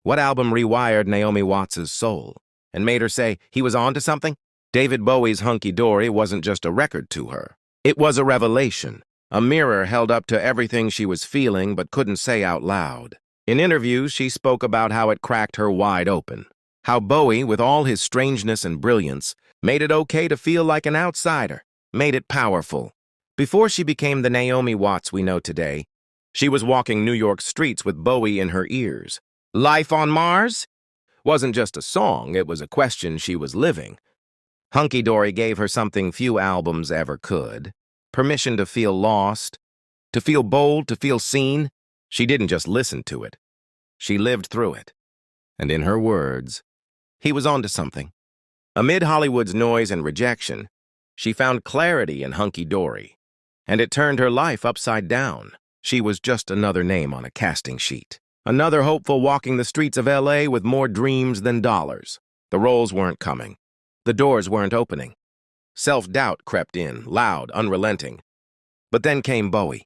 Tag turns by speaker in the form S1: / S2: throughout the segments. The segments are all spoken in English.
S1: What album rewired Naomi Watts' soul and made her say he was on to something? David Bowie's Hunky Dory wasn't just a record to her. It was a revelation, a mirror held up to everything she was feeling but couldn't say out loud. In interviews, she spoke about how it cracked her wide open. How Bowie, with all his strangeness and brilliance, made it okay to feel like an outsider, made it powerful. Before she became the Naomi Watts we know today, she was walking New York streets with Bowie in her ears. Life on Mars? Wasn't just a song, it was a question she was living. Hunky Dory gave her something few albums ever could. Permission to feel lost, to feel bold, to feel seen. She didn't just listen to it. She lived through it. And in her words, he was onto something. Amid Hollywood's noise and rejection, she found clarity in Hunky Dory, and it turned her life upside down. She was just another name on a casting sheet. Another hopeful walking the streets of L.A. with more dreams than dollars. The roles weren't coming. The doors weren't opening. Self-doubt crept in, loud, unrelenting. But then came Bowie.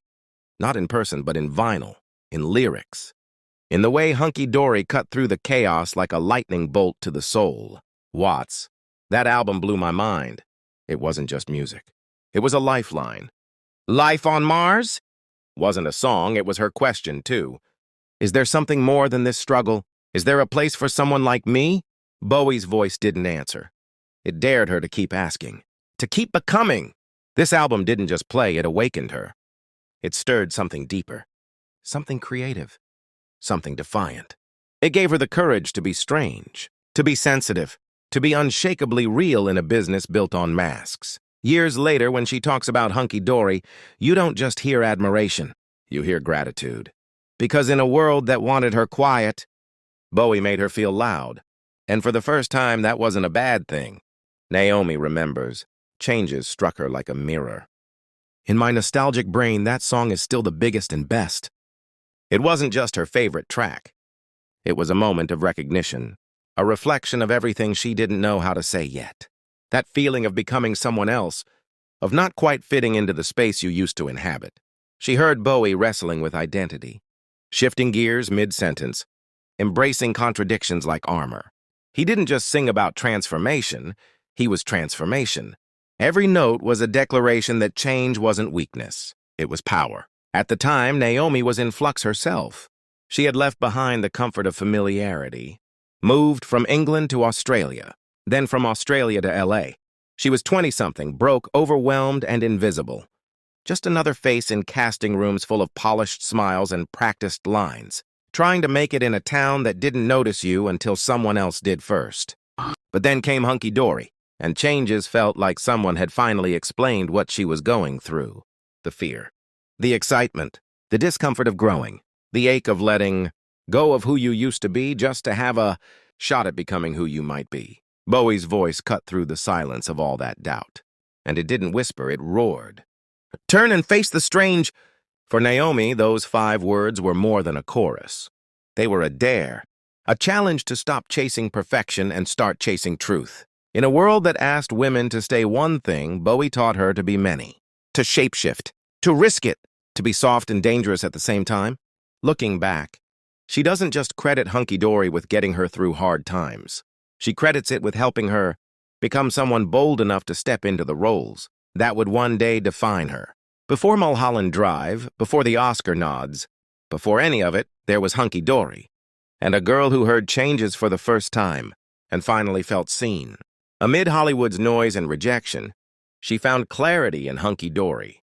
S1: Not in person, but in vinyl, in lyrics. In the way Hunky Dory cut through the chaos like a lightning bolt to the soul. Watts. That album blew my mind. It wasn't just music. It was a lifeline. Life on Mars? Wasn't a song, it was her question, too. Is there something more than this struggle? Is there a place for someone like me? Bowie's voice didn't answer. It dared her to keep asking, to keep becoming. This album didn't just play, it awakened her. It stirred something deeper, something creative, something defiant. It gave her the courage to be strange, to be sensitive, to be unshakably real in a business built on masks. Years later, when she talks about Hunky Dory, you don't just hear admiration, you hear gratitude. Because in a world that wanted her quiet, Bowie made her feel loud. And for the first time, that wasn't a bad thing. Naomi remembers. Changes struck her like a mirror. In my nostalgic brain, that song is still the biggest and best. It wasn't just her favorite track. It was a moment of recognition, a reflection of everything she didn't know how to say yet. That feeling of becoming someone else, of not quite fitting into the space you used to inhabit. She heard Bowie wrestling with identity, shifting gears mid-sentence, embracing contradictions like armor. He didn't just sing about transformation, he was transformation. Every note was a declaration that change wasn't weakness, it was power. At the time, Naomi was in flux herself. She had left behind the comfort of familiarity, moved from England to Australia, then from Australia to L.A. She was 20-something, broke, overwhelmed, and invisible. Just another face in casting rooms full of polished smiles and practiced lines, trying to make it in a town that didn't notice you until someone else did first. But then came Hunky Dory, and changes felt like someone had finally explained what she was going through. The fear, the excitement, the discomfort of growing, the ache of letting go of who you used to be just to have a shot at becoming who you might be. Bowie's voice cut through the silence of all that doubt. And it didn't whisper, it roared. Turn and face the strange. For Naomi, those 5 words were more than a chorus. They were a dare, a challenge to stop chasing perfection and start chasing truth. In a world that asked women to stay one thing, Bowie taught her to be many, to shapeshift, to risk it, to be soft and dangerous at the same time. Looking back, she doesn't just credit Hunky Dory with getting her through hard times. She credits it with helping her become someone bold enough to step into the roles that would one day define her. Before Mulholland Drive, before the Oscar nods, before any of it, there was Hunky Dory, and a girl who heard changes for the first time and finally felt seen. Amid Hollywood's noise and rejection, she found clarity in Hunky Dory,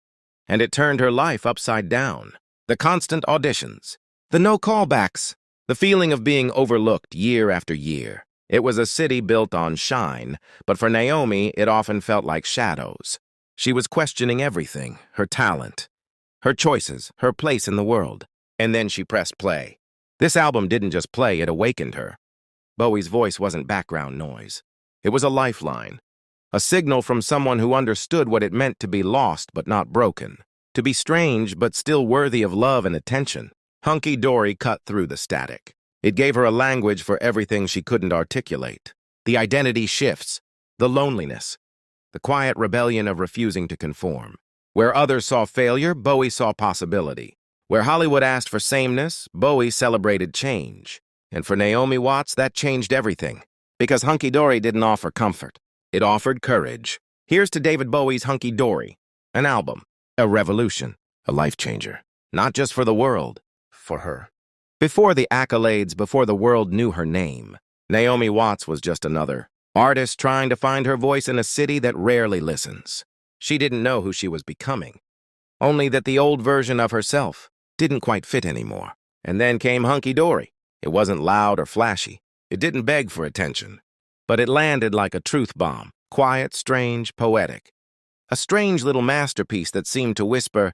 S1: and it turned her life upside down. The constant auditions, the no callbacks, the feeling of being overlooked year after year. It was a city built on shine, but for Naomi, it often felt like shadows. She was questioning everything, her talent, her choices, her place in the world. And then she pressed play. This album didn't just play, it awakened her. Bowie's voice wasn't background noise. It was a lifeline, a signal from someone who understood what it meant to be lost but not broken, to be strange but still worthy of love and attention. Hunky Dory cut through the static. It gave her a language for everything she couldn't articulate. The identity shifts, the loneliness, the quiet rebellion of refusing to conform. Where others saw failure, Bowie saw possibility. Where Hollywood asked for sameness, Bowie celebrated change. And for Naomi Watts, that changed everything. Because Hunky Dory didn't offer comfort. It offered courage. Here's to David Bowie's Hunky Dory. An album. A revolution. A life changer. Not just for the world. For her. Before the accolades, before the world knew her name, Naomi Watts was just another artist trying to find her voice in a city that rarely listens. She didn't know who she was becoming. Only that the old version of herself didn't quite fit anymore. And then came Hunky Dory. It wasn't loud or flashy. It didn't beg for attention. But it landed like a truth bomb. Quiet, strange, poetic. A strange little masterpiece that seemed to whisper,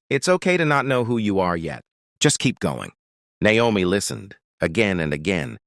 S1: "It's okay to not know who you are yet. Just keep going." Naomi listened, again and again,